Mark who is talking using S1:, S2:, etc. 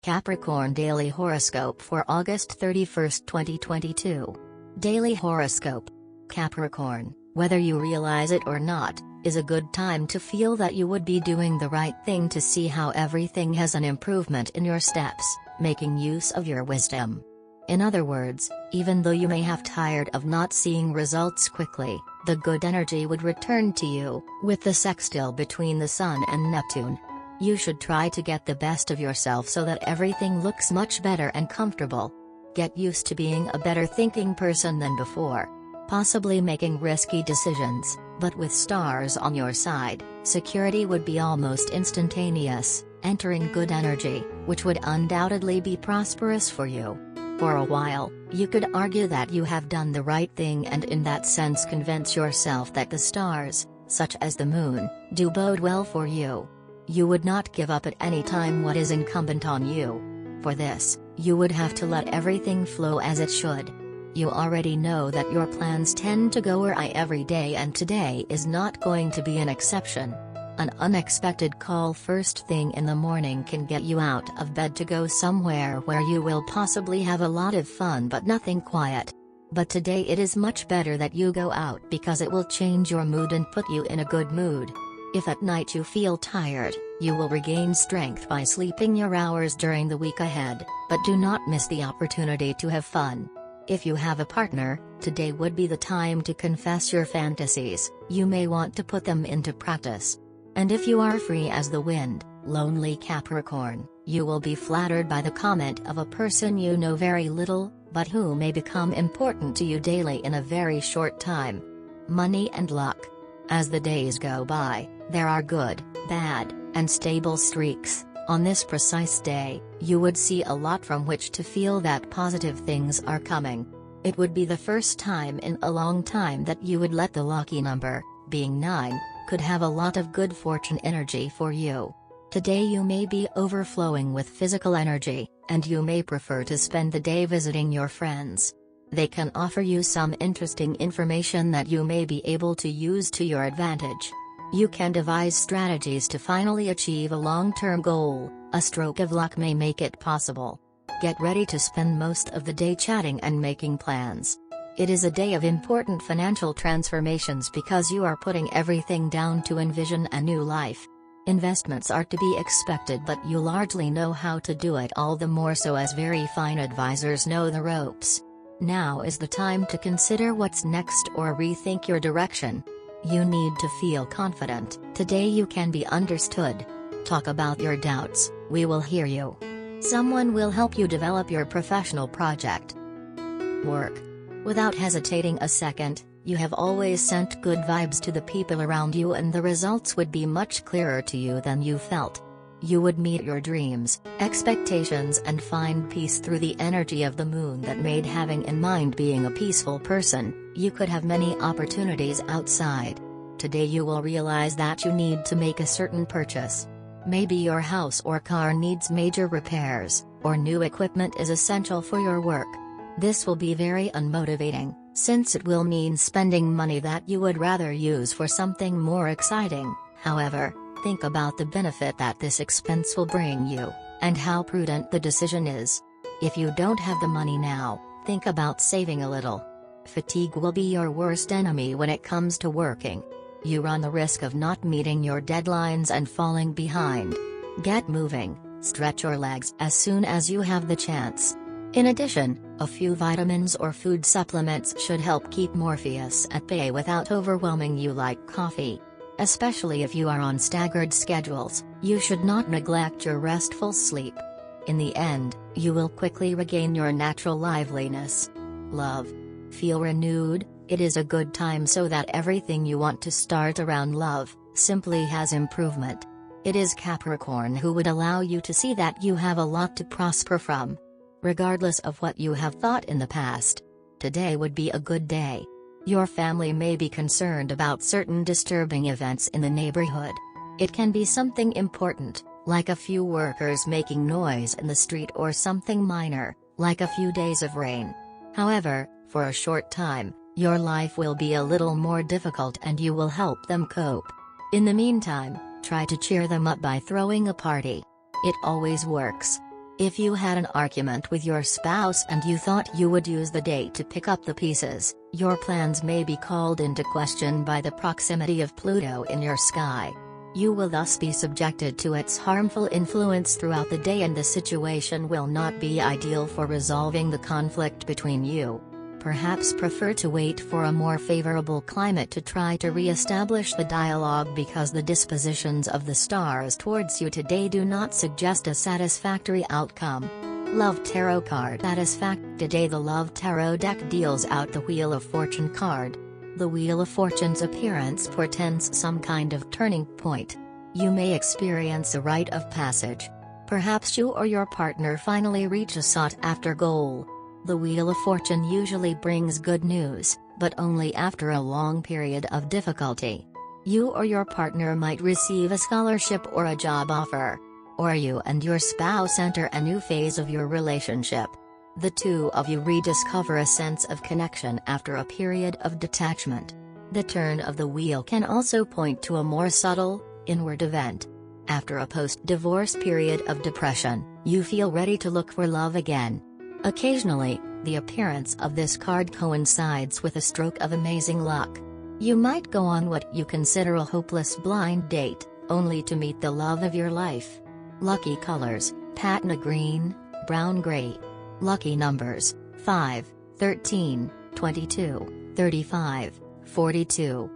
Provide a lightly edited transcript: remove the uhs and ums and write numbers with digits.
S1: Capricorn Daily Horoscope for August 31, 2022. Daily Horoscope. Capricorn, whether you realize it or not, is a good time to feel that you would be doing the right thing to see how everything has an improvement in your steps, making use of your wisdom. In other words, even though you may have tired of not seeing results quickly, the good energy would return to you, with the sextile between the Sun and Neptune. You should try to get the best of yourself so that everything looks much better and comfortable. Get used to being a better thinking person than before. Possibly making risky decisions, but with stars on your side, security would be almost instantaneous, entering good energy, which would undoubtedly be prosperous for you. For a while, you could argue that you have done the right thing and in that sense convince yourself that the stars, such as the moon, do bode well for you. You would not give up at any time what is incumbent on you. For this, you would have to let everything flow as it should. You already know that your plans tend to go awry every day, and today is not going to be an exception. An unexpected call first thing in the morning can get you out of bed to go somewhere where you will possibly have a lot of fun but nothing quiet. But today it is much better that you go out because it will change your mood and put you in a good mood. If at night you feel tired, you will regain strength by sleeping your hours during the week ahead, but do not miss the opportunity to have fun. If you have a partner, today would be the time to confess your fantasies. You may want to put them into practice. And if you are free as the wind, lonely Capricorn, you will be flattered by the comment of a person you know very little, but who may become important to you daily in a very short time. Money and luck. As the days go by, there are good, bad, and stable streaks. On this precise day, you would see a lot from which to feel that positive things are coming. It would be the first time in a long time that you would let the lucky number, being 9, could have a lot of good fortune energy for you. Today you may be overflowing with physical energy, and you may prefer to spend the day visiting your friends. They can offer you some interesting information that you may be able to use to your advantage. You can devise strategies to finally achieve a long-term goal. A stroke of luck may make it possible. Get ready to spend most of the day chatting and making plans. It is a day of important financial transformations because you are putting everything down to envision a new life. Investments are to be expected, but you largely know how to do it, all the more so as very fine advisors know the ropes. Now is the time to consider what's next or rethink your direction. You need to feel confident. Today you can be understood. Talk about your doubts, we will hear you. Someone will help you develop your professional project. Work. Without hesitating a second, you have always sent good vibes to the people around you, and the results would be much clearer to you than you felt. You would meet your dreams, expectations, and find peace through the energy of the moon that made having in mind being a peaceful person. You could have many opportunities outside. Today you will realize that you need to make a certain purchase. Maybe your house or car needs major repairs, or new equipment is essential for your work. This will be very unmotivating, since it will mean spending money that you would rather use for something more exciting. However, think about the benefit that this expense will bring you, and how prudent the decision is. If you don't have the money now, think about saving a little. Fatigue will be your worst enemy when it comes to working. You run the risk of not meeting your deadlines and falling behind. Get moving, stretch your legs as soon as you have the chance. In addition, a few vitamins or food supplements should help keep Morpheus at bay without overwhelming you like coffee. Especially if you are on staggered schedules, you should not neglect your restful sleep. In the end, you will quickly regain your natural liveliness. Love. Feel renewed. It is a good time so that everything you want to start around love simply has improvement. It is Capricorn who would allow you to see that you have a lot to prosper from. Regardless of what you have thought in the past, today would be a good day. Your family may be concerned about certain disturbing events in the neighborhood. It can be something important, like a few workers making noise in the street, or something minor, like a few days of rain. However, for a short time, your life will be a little more difficult and you will help them cope. In the meantime, try to cheer them up by throwing a party. It always works. If you had an argument with your spouse and you thought you would use the day to pick up the pieces, your plans may be called into question by the proximity of Pluto in your sky. You will thus be subjected to its harmful influence throughout the day, and the situation will not be ideal for resolving the conflict between you. Perhaps prefer to wait for a more favorable climate to try to re-establish the dialogue, because the dispositions of the stars towards you today do not suggest a satisfactory outcome. Love Tarot card satisfact. Today the Love Tarot deck deals out the Wheel of Fortune card. The Wheel of Fortune's appearance portends some kind of turning point. You may experience a rite of passage. Perhaps you or your partner finally reach a sought-after goal. The Wheel of Fortune usually brings good news, but only after a long period of difficulty. You or your partner might receive a scholarship or a job offer. Or you and your spouse enter a new phase of your relationship. The two of you rediscover a sense of connection after a period of detachment. The turn of the wheel can also point to a more subtle, inward event. After a post-divorce period of depression, you feel ready to look for love again. Occasionally, the appearance of this card coincides with a stroke of amazing luck. You might go on what you consider a hopeless blind date, only to meet the love of your life. Lucky colors: patina green, brown gray. Lucky numbers: 5, 13, 22, 35, 42.